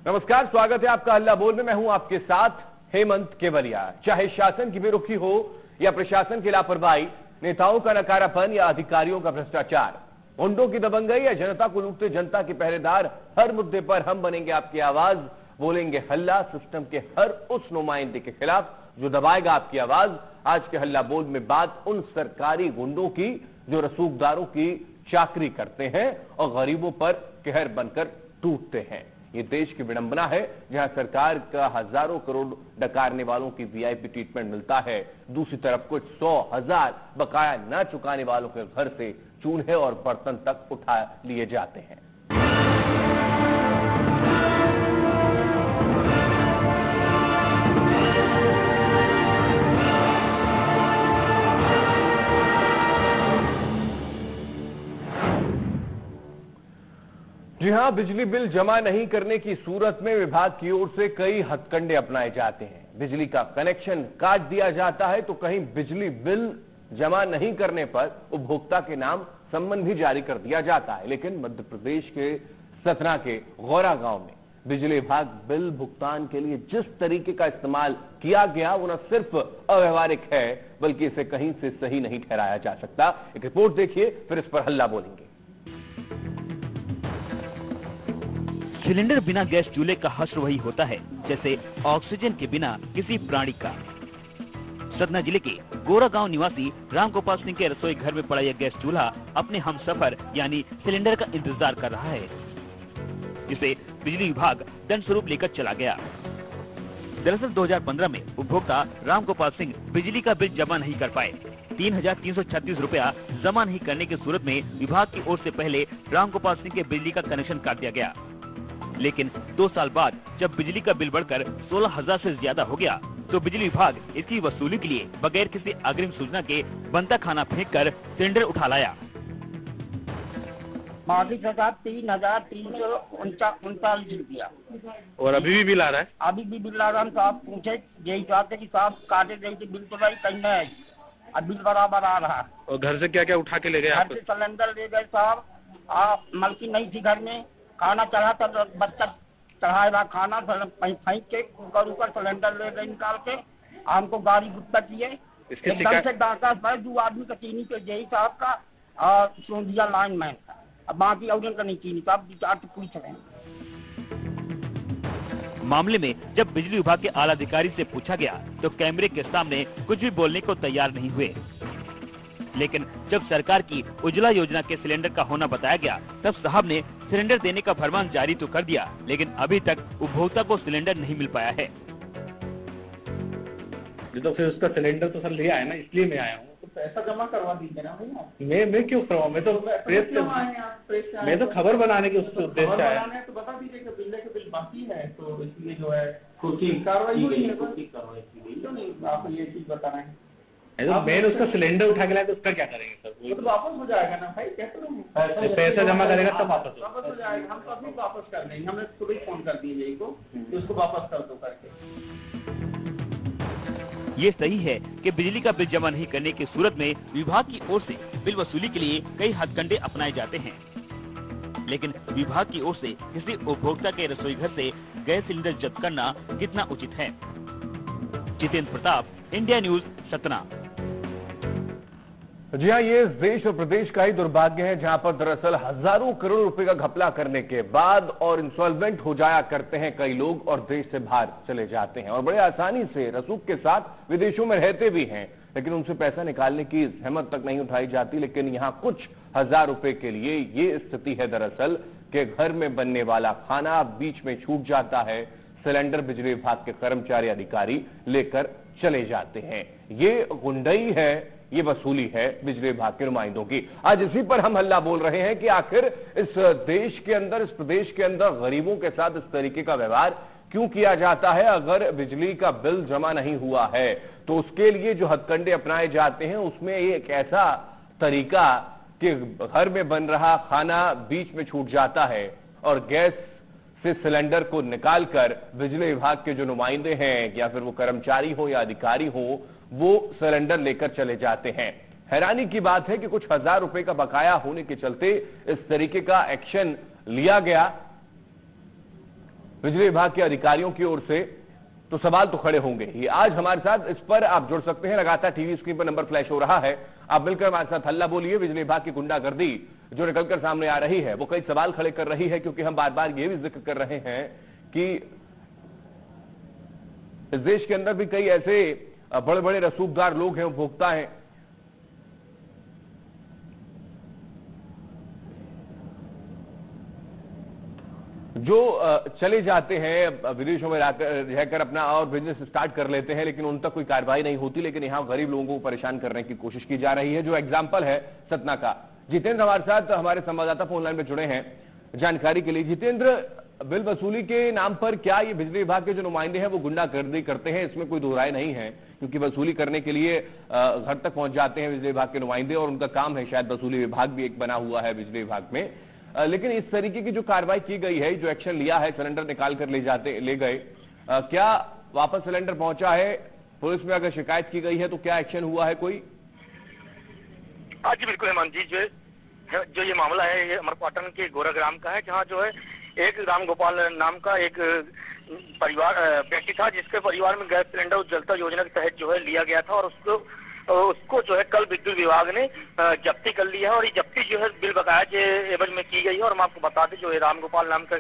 नमस्कार, स्वागत है आपका हल्ला बोल में। मैं हूं आपके साथ हेमंत केवलिया। चाहे शासन की बेरुखी हो या प्रशासन की लापरवाही, नेताओं का नकारापन या अधिकारियों का भ्रष्टाचार, गुंडों की दबंगई या जनता को लूटते जनता के पहरेदार, हर मुद्दे पर हम बनेंगे आपकी आवाज, बोलेंगे हल्ला सिस्टम के हर उस नुमाइंदे के खिलाफ जो दबाएगा आपकी आवाज। आज के हल्ला बोल में बात उन सरकारी गुंडों की जो रसूखदारों की चाकरी करते हैं और गरीबों पर कहर बनकर टूटते हैं। ये देश की विडंबना है जहां सरकार का हजारों करोड़ डकारने वालों की वीआईपी ट्रीटमेंट मिलता है, दूसरी तरफ कुछ 100,000 बकाया न चुकाने वालों के घर से चूल्हे और बर्तन तक उठा लिए जाते हैं। जी हां, बिजली बिल जमा नहीं करने की सूरत में विभाग की ओर से कई हथकंडे अपनाए जाते हैं। बिजली का कनेक्शन काट दिया जाता है तो कहीं बिजली बिल जमा नहीं करने पर उपभोक्ता के नाम सम्मन भी जारी कर दिया जाता है। लेकिन मध्य प्रदेश के सतना के गौरा गांव में बिजली विभाग बिल भुगतान के लिए जिस तरीके का इस्तेमाल किया गया वो न सिर्फ अव्यवहारिक है बल्कि इसे कहीं से सही नहीं ठहराया जा सकता। एक रिपोर्ट देखिए, फिर इस पर हल्ला बोलेंगे। सिलेंडर बिना गैस चूल्हे का हश्र वही होता है जैसे ऑक्सीजन के बिना किसी प्राणी का। सतना जिले के गोरा गांव निवासी रामगोपाल सिंह के रसोई घर में पड़ा यह गैस चूल्हा अपने हमसफर यानी सिलेंडर का इंतजार कर रहा है, जिसे बिजली विभाग दंड स्वरूप लेकर चला गया। दरअसल 2015 में उपभोक्ता रामगोपाल सिंह बिजली का बिल जमा नहीं कर पाए। 3,336 रुपया जमा नहीं करने की सूरत में विभाग की ओर से पहले रामगोपाल सिंह के बिजली का कनेक्शन काट दिया गया। लेकिन 2 साल बाद जब बिजली का बिल बढ़कर 16,000 से ज्यादा हो गया तो बिजली विभाग इसकी वसूली के लिए बगैर किसी अग्रिम सूचना के बनता खाना फेंककर सिलेंडर उठा लाया। 32,339 रुपया। और अभी भी बिल आ रहा है? अभी भी बिल आ रहा है। साहब पूछे यही चाहते कि साहब काटे गई थी बिल तो भाई कहीं नहीं, अब बिल बराबर आ रहा है। और घर से क्या क्या उठा के ले गए? घर से सिलेंडर ले गए साहब। मलकी नहीं थी घर में, खाना चढ़ा कर बच्चा चढ़ाएगा खाना फेंक के ऊपर सिलेंडर ले गए निकाल के। हमको गाड़ी गुप्ता किए एकदम से डाका भाई 2 आदमी का चीनी के जही साहब का और सोंदिया लाइन मैन का, अब बाकी और का नहीं चीनी साहब विचार तो पूछ रहे हैं। मामले में जब बिजली विभाग के आला अधिकारी से पूछा गया तो कैमरे के सामने कुछ भी बोलने को तैयार नहीं हुए। लेकिन जब सरकार की उज्ज्वला योजना के सिलेंडर का होना बताया गया तब साहब ने सिलेंडर देने का फरमान जारी तो कर दिया, लेकिन अभी तक उपभोक्ता को सिलेंडर नहीं मिल पाया है। तो फिर उसका सिलेंडर तो सर ले आया ना, इसलिए मैं आया हूँ। तो पैसा जमा करवा दीजिए ना भैया। मैं क्यों करवाऊँ? मैं तो प्रेस मैं तो खबर बनाने के उससे उद्देश्य आया। तो बता दीजिए कि बिजली के बिल बाकी है तो इसलिए जो है कार्रवाई हुई है। क्यों नहीं आप ये चीज बता रहे हैं? मैंने उसका सिलेंडर उठा के लाया तो उसका क्या करेंगे सर? वो तो वापस हो जाएगा ना भाई, कैसे पैसा जमा करेगा तब वापस हो जाएगा। हम तो अभी वापस कर देंगे, हमने सुबह फोन कर दिए यही को कि उसको वापस कर दो करके। ये सही है कि बिजली का बिल जमा नहीं करने की सूरत में विभाग की ओर से बिल वसूली के लिए कई हथकंडे अपनाए जाते हैं, लेकिन विभाग की ओर से किसी उपभोक्ता के रसोई घर से गैस सिलेंडर जब्त करना कितना उचित है? Jitendra Pratap, India News, Satna. जी हां, ये देश और प्रदेश का ही दुर्भाग्य है जहां पर दरअसल हजारों करोड़ रुपए का घपला करने के बाद और इंसॉल्वेंट हो जाया करते हैं कई लोग और देश से बाहर चले जाते हैं और बड़े आसानी से रसूख के साथ विदेशों में रहते भी हैं, लेकिन उनसे पैसा निकालने की जहमत तक नहीं उठाई जाती। लेकिन यहां कुछ हजार रुपए के लिए ये स्थिति है दरअसल कि घर में बनने वाला खाना बीच में छूट जाता है, सिलेंडर बिजली विभाग के कर्मचारी अधिकारी लेकर चले जाते हैं। ये गुंडई है, ये वसूली है बिजली विभाग के नुमाइंदों की। आज इसी पर हम हल्ला बोल रहे हैं कि आखिर इस देश के अंदर, इस प्रदेश के अंदर गरीबों के साथ इस तरीके का व्यवहार क्यों किया जाता है? अगर बिजली का बिल जमा नहीं हुआ है तो उसके लिए जो हथकंडे अपनाए जाते हैं उसमें एक ऐसा तरीका कि घर में बन रहा खाना बीच में छूट जाता है और गैस से सिलेंडर को निकालकर बिजली विभाग के जो नुमाइंदे हैं या फिर वो कर्मचारी हो या अधिकारी हो वो सिलेंडर लेकर चले जाते हैं। हैरानी की बात है कि कुछ हजार रुपए का बकाया होने के चलते इस तरीके का एक्शन लिया गया। बिजली विभाग के अधिकारियों की ओर से, तो सवाल तो खड़े होंगे ही। आज हमारे साथ इस पर आप जुड़ सकते हैं, लगातार टीवी स्क्रीन पर नंबर फ्लैश हो रहा है, आप मिलकर हमारे साथ हल्ला बोलिए। बिजली विभाग की गुंडागर्दी जो निकलकर सामने आ रही है वो कई सवाल खड़े कर रही है, क्योंकि हम बार बार ये भी जिक्र कर रहे हैं कि इस देश के अंदर भी कई ऐसे बड़े बड़े रसूखदार लोग हैं, उपभोक्ता हैं, जो चले जाते हैं विदेशों में रहकर अपना और बिजनेस स्टार्ट कर लेते हैं, लेकिन उन तक कोई कार्रवाई नहीं होती। लेकिन यहां गरीब लोगों को परेशान करने की कोशिश की जा रही है, जो एग्जाम्पल है सतना का। जितेंद्र हमारे साथ, हमारे संवाददाता फोन लाइन में जुड़े हैं जानकारी के लिए। जितेंद्र, बिल वसूली के नाम पर क्या ये बिजली विभाग के जो नुमाइंदे हैं वो गुंडागर्दी करते हैं? इसमें कोई दो राय नहीं है, क्योंकि वसूली करने के लिए घर तक पहुंच जाते हैं बिजली विभाग के नुमाइंदे, और उनका काम है, शायद वसूली विभाग भी एक बना हुआ है बिजली विभाग में। लेकिन इस तरीके की जो कार्रवाई की गई है, जो एक्शन लिया है, सिलेंडर निकाल कर ले गए, क्या वापस सिलेंडर पहुंचा है? पुलिस में अगर शिकायत की गई है तो क्या एक्शन हुआ है कोई? हाँ जी, बिल्कुल हेमंत जी, जो ये मामला है ये अमरपाटन के गोराग्राम का है, जहाँ जो है एक राम गोपाल नाम का एक परिवार व्यक्ति था, जिसके परिवार में गैस सिलेंडर उज्ज्वलता योजना के तहत जो है लिया गया था, और उसको जो है कल विद्युत विभाग ने जब्ती कर लिया है। और ये जब्ती जो है बिल बकाया के एवज में की गई है। और हम आपको बता दें, जो राम गोपाल नाम का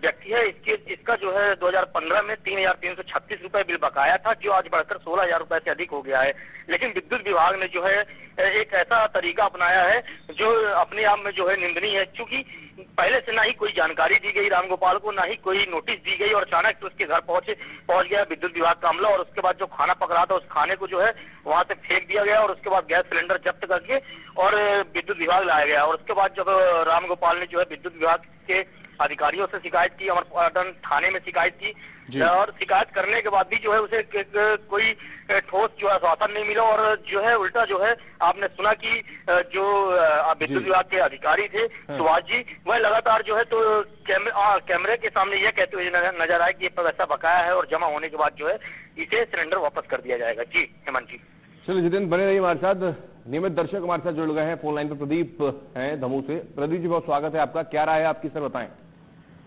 व्यक्ति है, इसका जो है 2015 में 3,336 रुपए बिल बकाया था, जो आज बढ़कर 16,000 रुपए से अधिक हो गया है। लेकिन विद्युत विभाग ने जो है एक ऐसा तरीका अपनाया है जो अपने आप में जो है निंदनीय है, क्योंकि पहले से ना ही कोई जानकारी दी गई राम गोपाल को, ना ही कोई नोटिस दी गई, और अचानक उसके घर पहुंच गया विद्युत विभाग का अमला, और उसके बाद जो खाना पक रहा था उस खाने को जो है वहां से फेंक दिया गया, और उसके बाद गैस सिलेंडर जब्त करके और विद्युत विभाग लाया गया। और उसके बाद जब राम गोपाल ने जो है विद्युत विभाग के अधिकारियों से शिकायत की, अमरपाटन थाने में शिकायत की, और शिकायत करने के बाद भी जो है उसे कोई ठोस जो आश्वासन नहीं मिला, और जो है उल्टा जो है आपने सुना कि जो विद्युत विभाग के अधिकारी थे सुभाष जी, वह लगातार जो है तो कैमरे के सामने यह कहते हुए नजर आए कि ये पैसा बकाया है, और जमा होने के बाद जो है इसे सिलेंडर वापस कर दिया जाएगा। जी हेमंत जी। चलिए जितेंद्र, बने रहिए हमारे साथ। नियमित दर्शक हमारे साथ जुड़ गए हैं फोन लाइन पर। प्रदीप हैं धमू से। प्रदीप जी, बहुत स्वागत है आपका। क्या राय है आपकी, सर बताएं।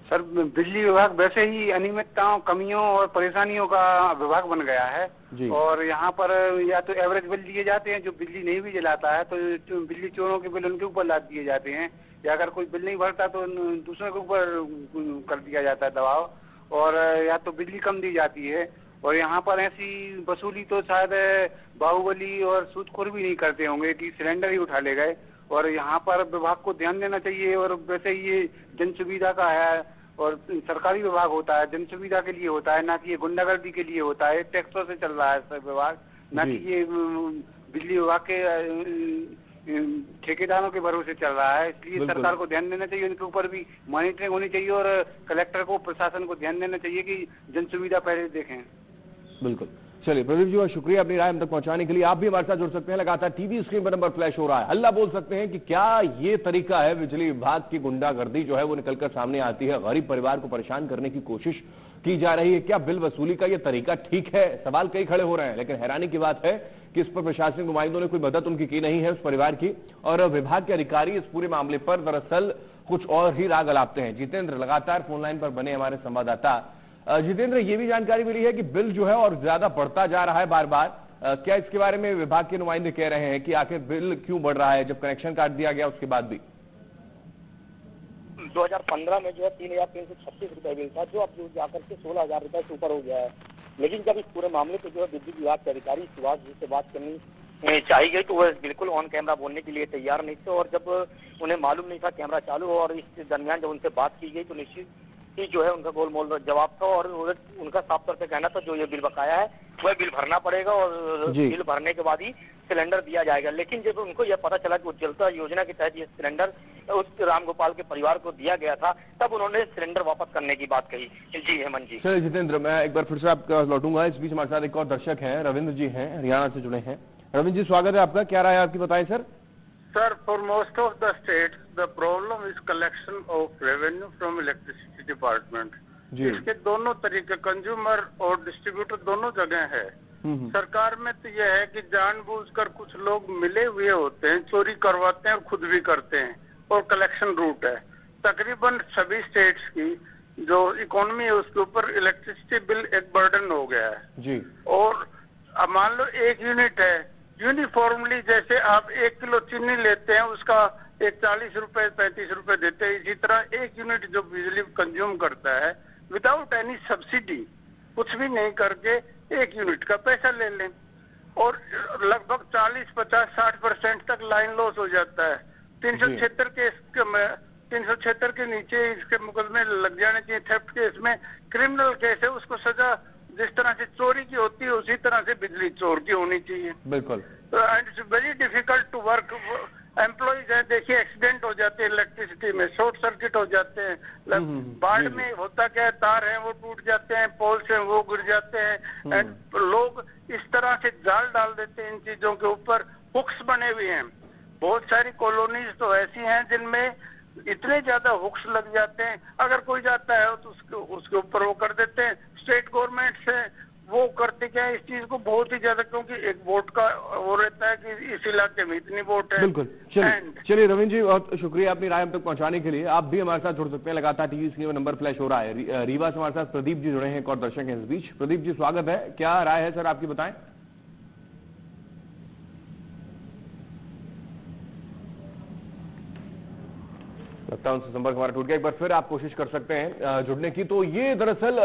सर, बिजली विभाग वैसे ही अनियमितताओं, कमियों और परेशानियों का विभाग बन गया है, और यहाँ पर या तो एवरेज बिल दिए जाते हैं, जो बिजली नहीं भी जलाता है तो बिजली चोरों के बिल उनके ऊपर लाद दिए जाते हैं, या अगर कोई बिल नहीं भरता तो दूसरे के ऊपर कर दिया जाता है दबाव, और या तो बिजली कम दी जाती है। और यहाँ पर ऐसी वसूली तो शायद बाहुबली और सूदखोर भी नहीं करते होंगे कि सिलेंडर ही उठा ले गए। और यहाँ पर विभाग को ध्यान देना चाहिए, और वैसे ये जन सुविधा का है और सरकारी विभाग होता है, जन सुविधा के लिए होता है, ना कि ये गुंडागर्दी के लिए होता है। टैक्सों से चल रहा है सर विभाग, ना कि ये बिजली विभाग के ठेकेदारों के भरोसे चल रहा है। इसलिए सरकार को ध्यान देना चाहिए, उनके ऊपर भी मॉनिटरिंग होनी चाहिए, और कलेक्टर को, प्रशासन को ध्यान देना चाहिए कि जन सुविधा पहले देखें। बिल्कुल। चलिए प्रदीप जी, बहुत शुक्रिया अपनी राय हम तक पहुंचाने के लिए। आप भी हमारे साथ जुड़ सकते हैं, लगातार टीवी स्क्रीन पर नंबर फ्लैश हो रहा है, हल्ला बोल सकते हैं कि क्या ये तरीका है बिजली विभाग की गुंडागर्दी जो है वो निकलकर सामने आती है, गरीब परिवार को परेशान करने की कोशिश की जा रही है। क्या बिल वसूली का ये तरीका ठीक है? सवाल कई खड़े हो रहे हैं, लेकिन हैरानी की बात है कि इस पर प्रशासनिक नुमाइंदों ने कोई मदद उनकी की नहीं है, उस परिवार की, और विभाग के अधिकारी इस पूरे मामले पर दरअसल कुछ और ही राग अलापते हैं। जितेंद्र लगातार फोनलाइन पर बने हमारे संवाददाता। जितेंद्र, ये भी जानकारी मिली है कि बिल जो है और ज्यादा बढ़ता जा रहा है बार बार, क्या इसके बारे में विभाग के नुमाइंदे कह रहे हैं कि आखिर बिल क्यों बढ़ रहा है, जब कनेक्शन काट दिया गया उसके बाद भी? 2015 में जो है 3,336 रुपए बिल था, जो अब जो जाकर के 16,000 रुपए से ऊपर हो गया है। लेकिन जब इस पूरे मामले पे जो है विद्युत विभाग के अधिकारी सुभाष जी से बात करनी चाहिए गई, तो वह बिल्कुल ऑन कैमरा बोलने के लिए तैयार नहीं थे, और जब उन्हें मालूम नहीं था कैमरा चालू हो, और इस दरमियान जब उनसे बात की गई तो निश्चित ही जो है उनका गोलमोल जवाब था, और उनका साफ तौर पे कहना था जो ये बिल बकाया है वह बिल भरना पड़ेगा, और बिल भरने के बाद ही सिलेंडर दिया जाएगा। लेकिन जब उनको यह पता चला कि उज्ज्वलता योजना के तहत ये सिलेंडर उस राम गोपाल के परिवार को दिया गया था, तब उन्होंने सिलेंडर वापस करने की बात कही। जी हेमंत जी। चलिए जितेंद्र, मैं एक बार फिर से आपका लौटूंगा। इस बीच हमारे साथ एक और दर्शक हैं, रविंद्र जी हैं, हरियाणा से जुड़े हैं। रविंद्र जी, स्वागत है आपका। क्या राय है आपकी, बताएं sir. Sir, for most of the states, the problem is collection of revenue from electricity department. इसके दोनों तरीके, कंज्यूमर और डिस्ट्रीब्यूटर दोनों जगह है। सरकार में तो यह है कि जानबूझकर कुछ लोग मिले हुए होते हैं, चोरी करवाते हैं और खुद भी करते हैं, और कलेक्शन रूट है। तकरीबन सभी स्टेट्स की जो इकोनॉमी है उसके ऊपर इलेक्ट्रिसिटी बिल एक बर्डन हो गया है जी। और अब मान लो 1 यूनिट है, यूनिफॉर्मली जैसे आप 1 किलो चीनी लेते हैं उसका एक 40 रुपए 35 रुपए देते हैं, इसी तरह 1 यूनिट जो बिजली कंज्यूम करता है विदाउट एनी सब्सिडी, कुछ भी नहीं करके 1 यूनिट का पैसा ले लें और लगभग 40-50-60% तक लाइन लॉस हो जाता है। 376 के नीचे इसके मुकदमे लग जाने चाहिए। थेफ्ट केस में क्रिमिनल केस है, उसको सजा जिस तरह से चोरी की होती है उसी तरह से बिजली चोर की होनी चाहिए। बिल्कुल। And it's very difficult to work. Employees हैं, देखिए एक्सीडेंट हो जाते हैं इलेक्ट्रिसिटी में, शॉर्ट सर्किट हो जाते हैं, बाढ़ में होता क्या है, तार हैं वो टूट जाते हैं, पोल्स हैं वो गिर जाते हैं एंड लोग इस तरह से जाल डाल देते हैं इन चीजों के ऊपर। हुक्स बने हुए हैं, बहुत सारी कॉलोनीज तो ऐसी हैं जिनमें इतने ज्यादा हुक्स लग जाते हैं, अगर कोई जाता है तो उसके ऊपर वो कर देते हैं। स्टेट गवर्नमेंट से वो करते क्या है इस चीज को बहुत ही ज्यादा, क्योंकि एक वोट का वो रहता है कि इस इलाके में इतनी वोट है। बिल्कुल। चलिए रविंद्र जी, बहुत शुक्रिया अपनी राय हम तक पहुंचाने के लिए। आप भी हमारे साथ जुड़ सकते हैं, लगातार टीवी स्क्रीन में नंबर फ्लैश हो रहा है। रीवा से हमारे साथ प्रदीप जी जुड़े हैं, एक और दर्शक हैं इस बीच। प्रदीप जी स्वागत है, क्या राय है सर आपकी, बताएं। लगता है उनसे संपर्क हमारा टूट गया, एक बार फिर आप कोशिश कर सकते हैं जुड़ने की। तो ये दरअसल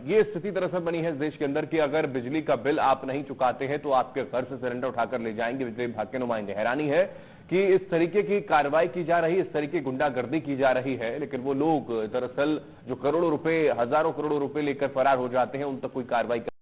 ये स्थिति दरअसल बनी है इस देश के अंदर कि अगर बिजली का बिल आप नहीं चुकाते हैं तो आपके घर से सिलेंडर उठाकर ले जाएंगे बिजली विभाग के नुमाइंदे। हैरानी है कि इस तरीके की कार्रवाई की जा रही है, इस तरीके की गुंडागर्दी की जा रही है, लेकिन वो लोग दरअसल जो करोड़ों रुपए, हजारों करोड़ों रुपए लेकर फरार हो जाते हैं, उन तक कोई कार्रवाई